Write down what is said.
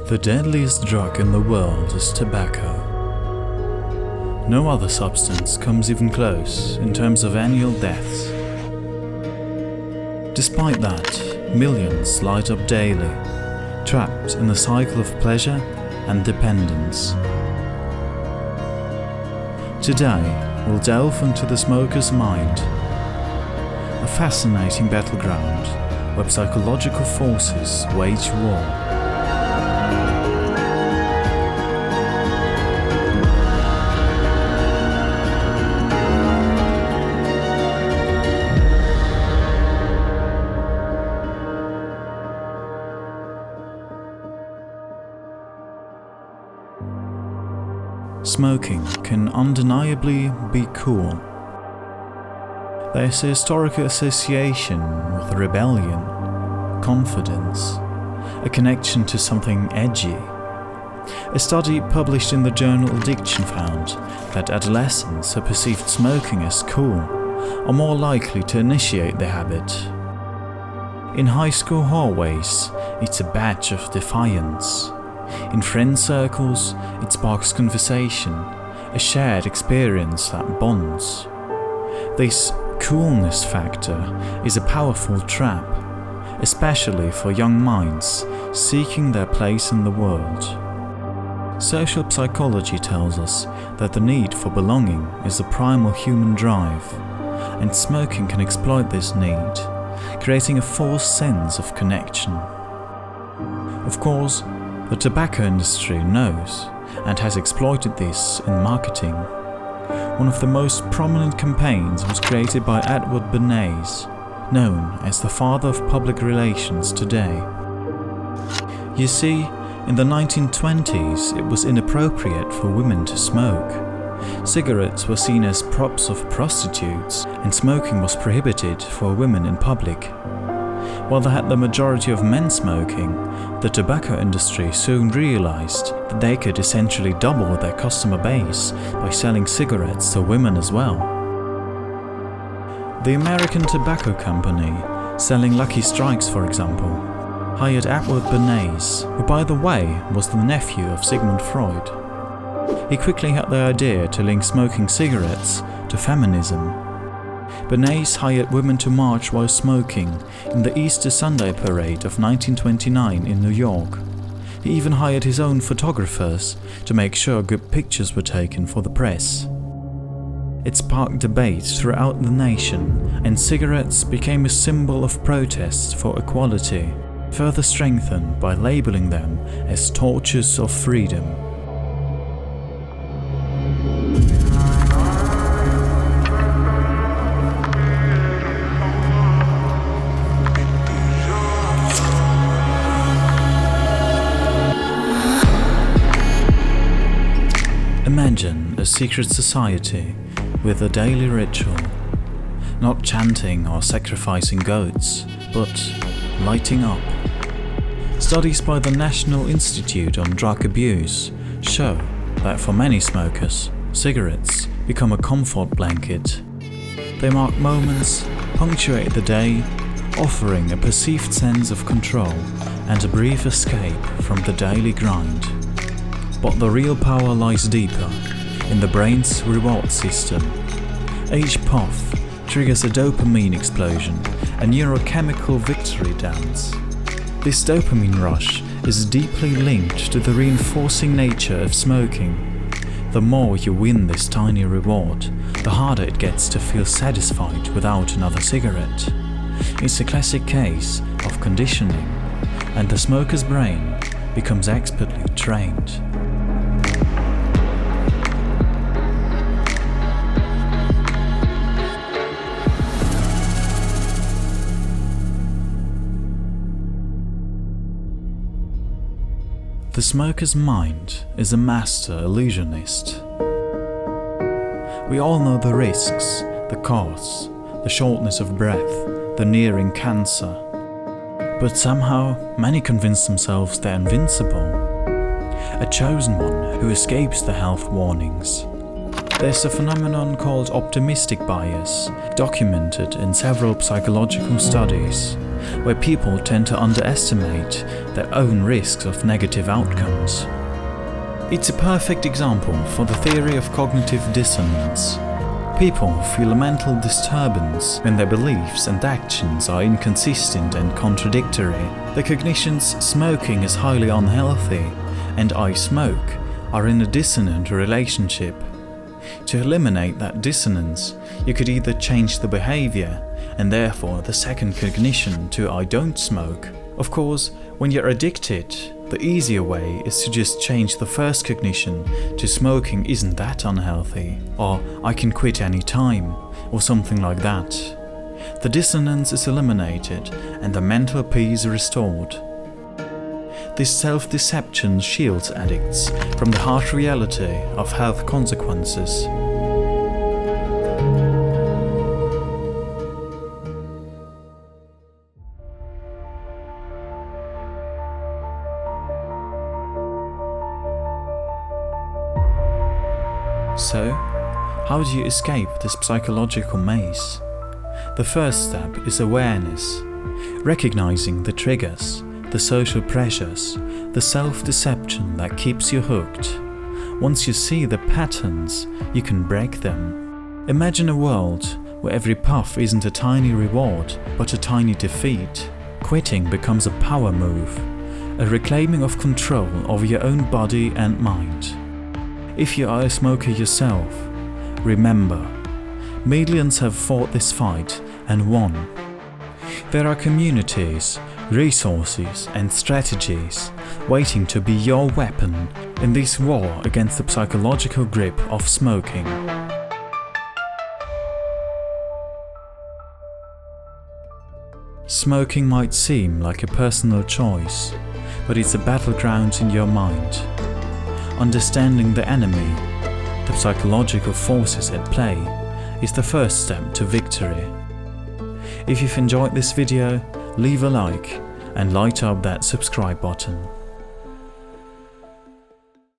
The deadliest drug in the world is tobacco. No other substance comes even close in terms of annual deaths. Despite that, millions light up daily, trapped in the cycle of pleasure and dependence. Today, we'll delve into the smoker's mind, a fascinating battleground where psychological forces wage war. Smoking can undeniably be cool. There's a historical association with rebellion, confidence, a connection to something edgy. A study published in the journal Addiction found that adolescents who perceived smoking as cool are more likely to initiate the habit. In high school hallways, it's a badge of defiance. In friend circles, it sparks conversation, a shared experience that bonds. This coolness factor is a powerful trap, especially for young minds seeking their place in the world. Social psychology tells us that the need for belonging is a primal human drive, and smoking can exploit this need, creating a false sense of connection. Of course, the tobacco industry knows and has exploited this in marketing. One of the most prominent campaigns was created by Edward Bernays, known as the father of public relations today. You see, in the 1920s it was inappropriate for women to smoke. Cigarettes were seen as props of prostitutes, and smoking was prohibited for women in public. While they had the majority of men smoking, the tobacco industry soon realized that they could essentially double their customer base by selling cigarettes to women as well. The American Tobacco Company, selling Lucky Strikes for example, hired Edward Bernays, who by the way was the nephew of Sigmund Freud. He quickly had the idea to link smoking cigarettes to feminism. Bernays hired women to march while smoking in the Easter Sunday Parade of 1929 in New York. He even hired his own photographers to make sure good pictures were taken for the press. It sparked debate throughout the nation, and cigarettes became a symbol of protest for equality, further strengthened by labeling them as torches of freedom. Imagine a secret society with a daily ritual, not chanting or sacrificing goats, but lighting up. Studies by the National Institute on Drug Abuse show that for many smokers, cigarettes become a comfort blanket. They mark moments, punctuate the day, offering a perceived sense of control and a brief escape from the daily grind. But the real power lies deeper, in the brain's reward system. Each puff triggers a dopamine explosion, a neurochemical victory dance. This dopamine rush is deeply linked to the reinforcing nature of smoking. The more you win this tiny reward, the harder it gets to feel satisfied without another cigarette. It's a classic case of conditioning, and the smoker's brain becomes expertly trained. The smoker's mind is a master illusionist. We all know the risks, the costs, the shortness of breath, the nearing cancer. But somehow, many convince themselves they're invincible. A chosen one who escapes the health warnings. There's a phenomenon called optimistic bias, documented in several psychological studies, where people tend to underestimate their own risks of negative outcomes. It's a perfect example for the theory of cognitive dissonance. People feel a mental disturbance when their beliefs and actions are inconsistent and contradictory. The cognitions smoking is highly unhealthy and I smoke are in a dissonant relationship. To eliminate that dissonance, you could either change the behavior and therefore the second cognition to I don't smoke. Of course, when you're addicted, the easier way is to just change the first cognition to smoking isn't that unhealthy, or I can quit any time, or something like that. The dissonance is eliminated and the mental peace restored. This self-deception shields addicts from the harsh reality of health consequences. So, how do you escape this psychological maze? The first step is awareness, recognizing the triggers, the social pressures, the self-deception that keeps you hooked. Once you see the patterns, you can break them. Imagine a world where every puff isn't a tiny reward, but a tiny defeat. Quitting becomes a power move, a reclaiming of control over your own body and mind. If you are a smoker yourself, remember, millions have fought this fight and won. There are communities, resources and strategies waiting to be your weapon in this war against the psychological grip of smoking. Smoking might seem like a personal choice, but it's a battleground in your mind. Understanding the enemy, the psychological forces at play, is the first step to victory. If you've enjoyed this video, leave a like and light up that subscribe button.